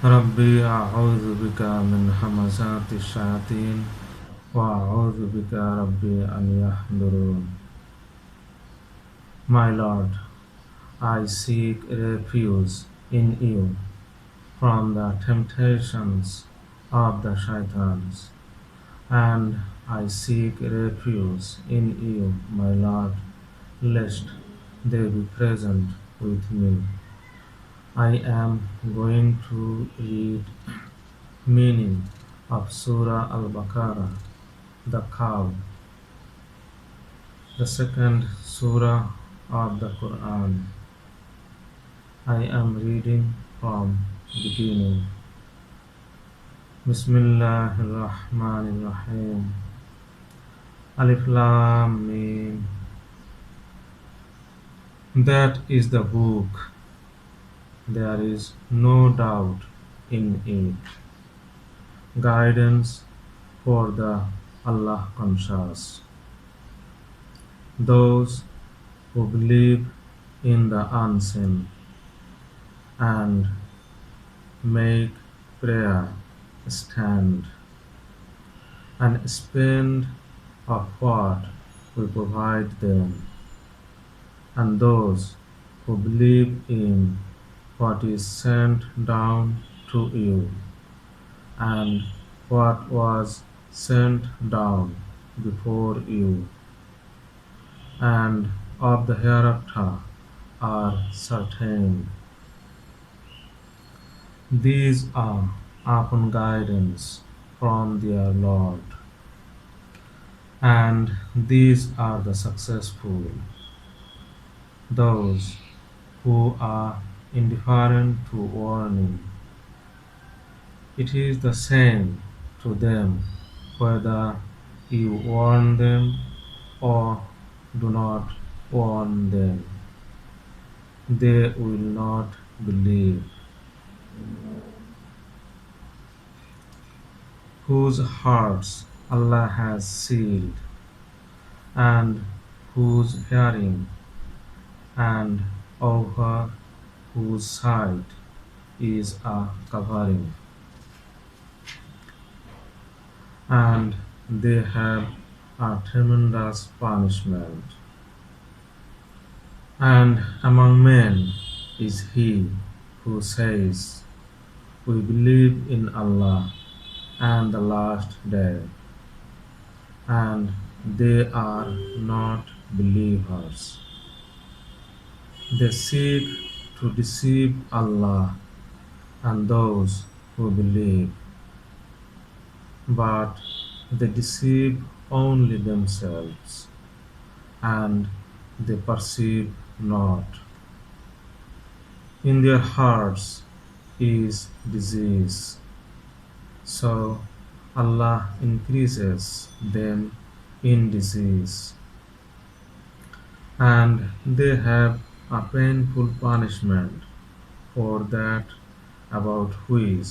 ربي أعوذ بك من همزات الشياطين وأعوذ بك ربي أن يحضرون. My Lord, I seek refuge in you from the temptations of the shaitans, and I seek refuge in you, my Lord, lest they be present with me. I am going to read meaning of Surah al-Baqarah, the cow, the second surah of the Quran. I am reading from beginning. Bismillahirrahmanirrahim. Alif Lam Mim. That is the book. There is no doubt in it. Guidance for the Allah conscious. Those who believe in the unseen and make prayer stand and spend of what we provide them, and those who believe in what is sent down to you and what was sent down before you, and of the hereafter are certain. These are upon guidance from their Lord, and these are the successful, those who are indifferent to warning. It is the same to them whether you warn them or do not warn them. They will not believe. Whose hearts Allah has sealed, and whose hearing and over whose sight is a covering, and they have a tremendous punishment. And among men is he who says, we believe in Allah and the last day, and they are not believers. They seek to deceive Allah and those who believe, but they deceive only themselves, and they perceive not. In their hearts is disease, so Allah increases them in disease, and they have a painful punishment for that about which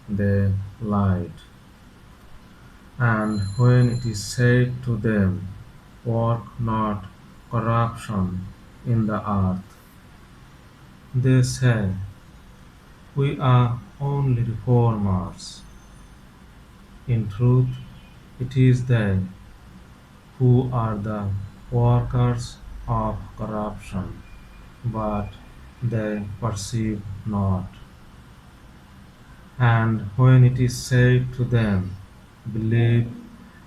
they lied. And when it is said to them, work not corruption in the earth, they say, we are only reformers. In truth, it is they who are the workers of corruption, but they perceive not. And when it is said to them, believe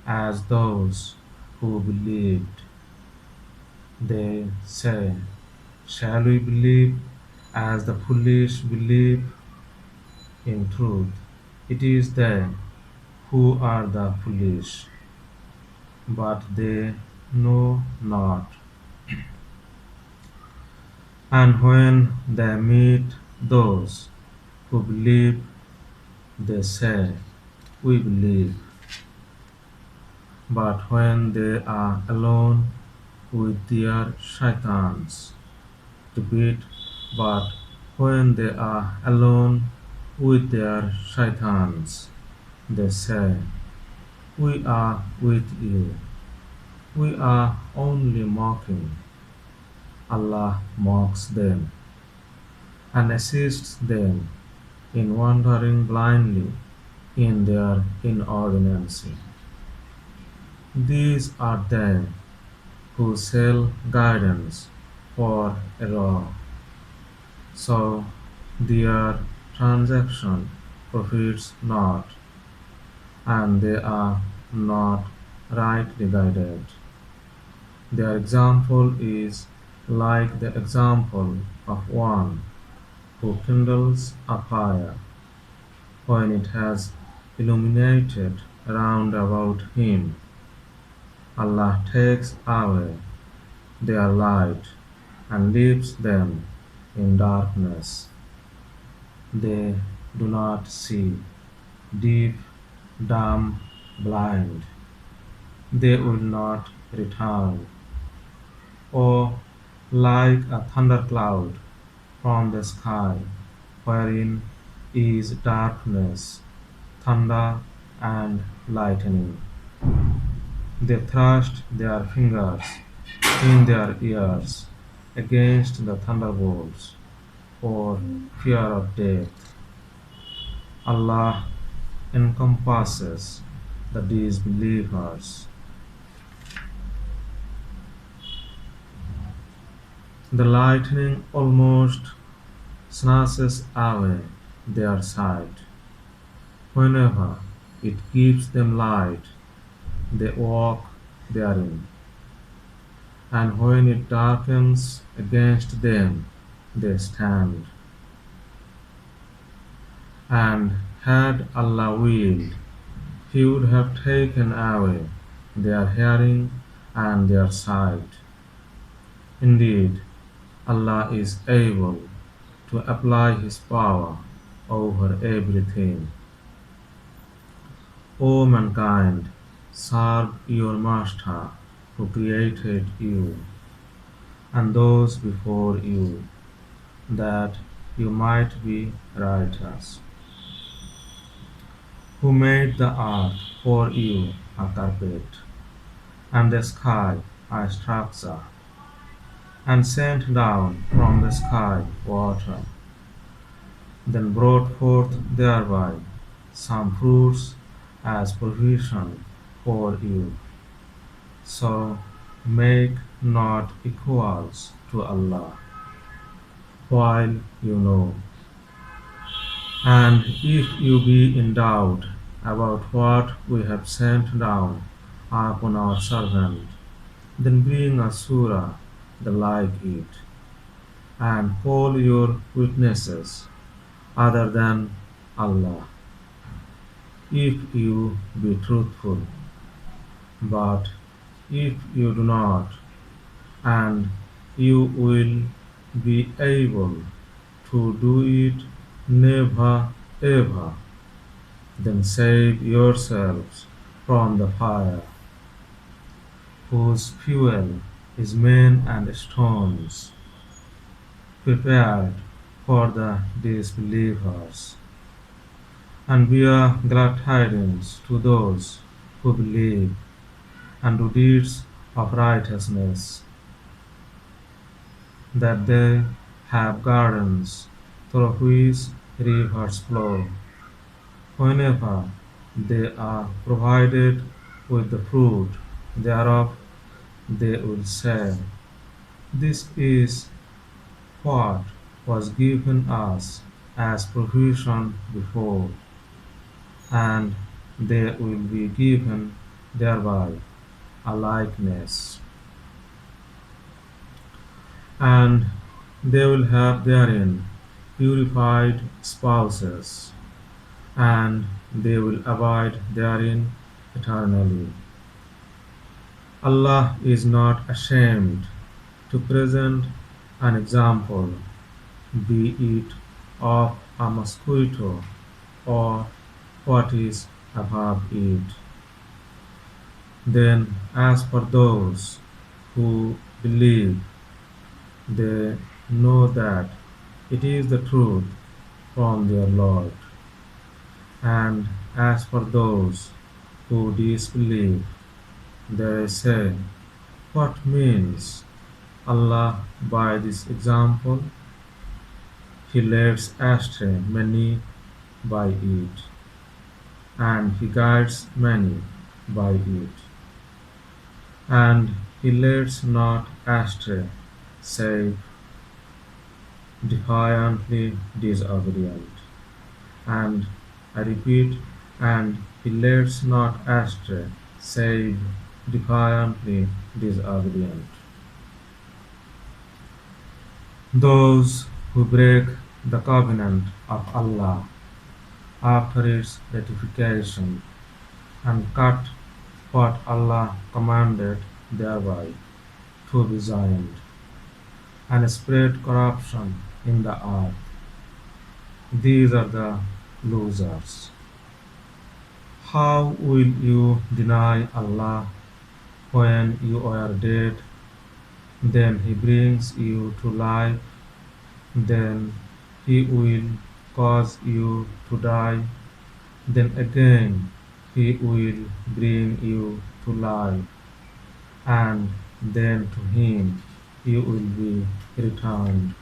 as those who believed, they say, shall we believe as the foolish believe? In truth, it is they who are the foolish, but they know not. And when they meet those who believe, they say, we believe. But when they are alone with their shaitans, repeat, but when they are alone with their shaitans, they say, we are with you. We are only mocking. Allah mocks them and assists them, in wandering blindly in their inordinacy. These are they who sell guidance for error, so their transaction profits not, and they are not rightly guided. Their example is like the example of one who kindles a fire when it has illuminated round about him. Allah takes away their light and leaves them in darkness. They do not see, deaf, dumb, blind. They will not return. Or like a thundercloud from the sky, wherein is darkness, thunder, and lightning. They thrust their fingers in their ears against the thunderbolts for fear of death. Allah encompasses the disbelievers. The lightning almost snatches away their sight. Whenever it gives them light, they walk therein, and when it darkens against them, they stand. And had Allah willed, He would have taken away their hearing and their sight. Indeed, Allah is able to apply His power over everything. O mankind, serve your Master who created you and those before you, that you might be righteous, who made the earth for you a carpet, and the sky a structure, and sent down from the sky water, then brought forth thereby some fruits as provision for you. So make not equals to Allah, while you know. And if you be in doubt about what we have sent down upon our servant, then bring a surah the like it, and call your witnesses other than Allah, if you be truthful. But if you do not, and you will be able to do it never ever, then save yourselves from the fire, whose fuel is men and stones, prepared for the disbelievers. And bear glad tidings to those who believe and do deeds of righteousness, that they have gardens through which rivers flow. Whenever they are provided with the fruit thereof, they will say, This is what was given us as provision before, and they will be given thereby a likeness, and they will have therein purified spouses, and they will abide therein eternally. Allah is not ashamed to present an example, be it of a mosquito or what is above it. Then, as for those who believe, they know that it is the truth from their Lord. And as for those who disbelieve, they say, What means Allah by this example? He leads astray many by it, and he guides many by it, and he leads not astray, save defiantly disobedient. And I repeat, and he leads not astray, save defiantly disobedient. Those who break the covenant of Allah after its ratification and cut what Allah commanded thereby to be joined, and spread corruption in the earth. These are the losers. How will you deny Allah when you are dead? Then He brings you to life. Then He will cause you to die. Then again He will bring you to life, and then to Him you will be returned.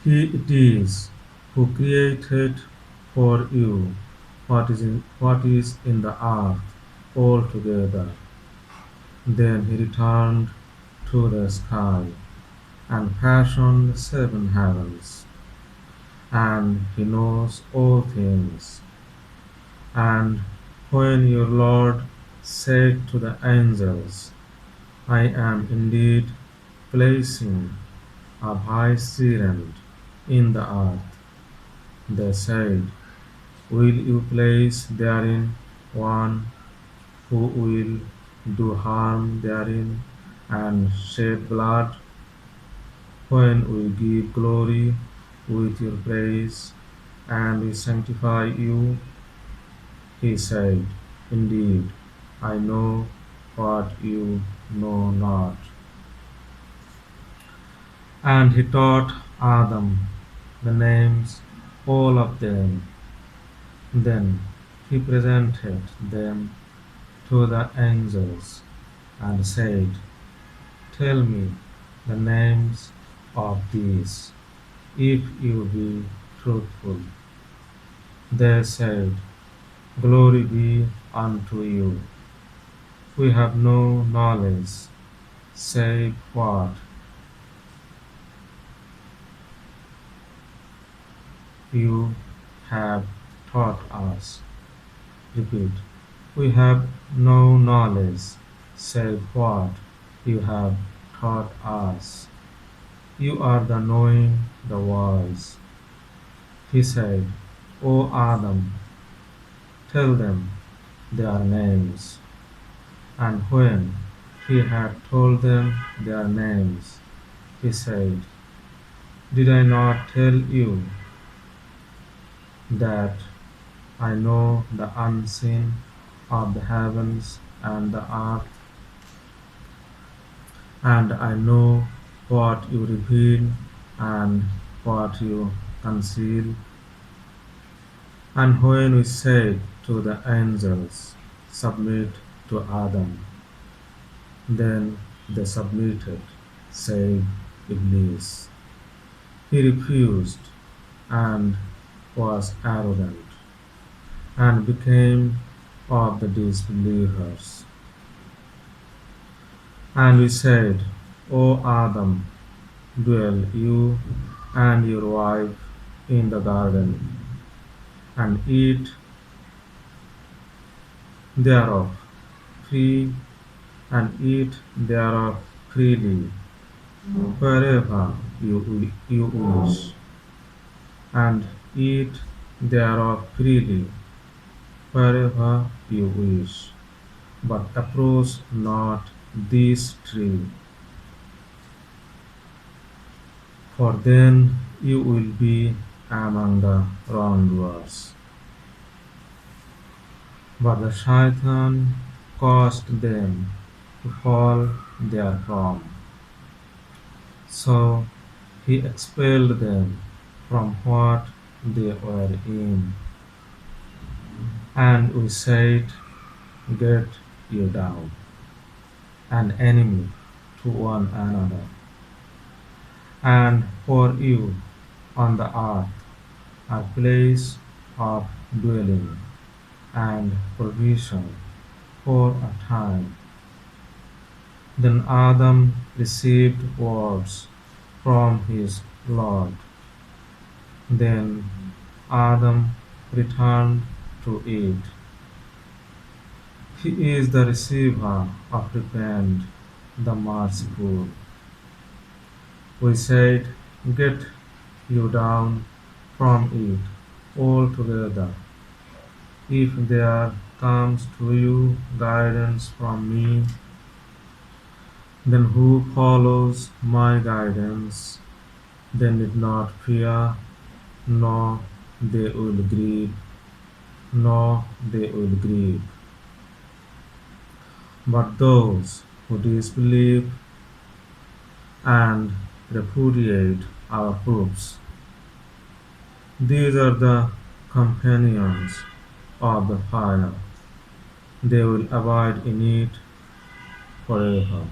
He it is who created for you what is in the earth altogether. Then he returned to the sky and fashioned 7 heavens, and he knows all things. And when your Lord said to the angels, I am indeed placing a vicegerent in the earth, they said, will you place therein one who will do harm therein and shed blood? When we give glory with your praise and we sanctify you, he said, indeed, I know what you know not. And he taught Adam the names, all of them. Then he presented them to the angels and said, tell me the names of these, if you be truthful. They said, glory be unto you. We have no knowledge save what you have taught us. Repeat. We have no knowledge save what you have taught us. You are the knowing, the wise. He said, O Adam, tell them their names. And when he had told them their names, he said, did I not tell you that I know the unseen of the heavens and the earth, and I know what you reveal and what you conceal? And when we said to the angels, submit to Adam, then they submitted, save Iblis. He refused and was arrogant and became of the disbelievers. And we said, O Adam, dwell you and your wife in the garden, and eat thereof free, and eat thereof freely, wherever you wish, and eat thereof freely, wherever you wish. But approach not this tree, for then you will be among the wrongdoers. But the Shaitan caused them to fall therefrom. So he expelled them from what they were in. And we said, get you down, an enemy to one another, and for you on the earth a place of dwelling and provision for a time. Then Adam received words from his Lord. Then Adam returned to it. He is the receiver of repent, the merciful. We said, get you down from it altogether. If there comes to you guidance from me, then who follows my guidance, they need not fear, nor they will grieve, nor they will grieve. But those who disbelieve and repudiate our proofs, these are the companions of the fire. They will abide in it forever.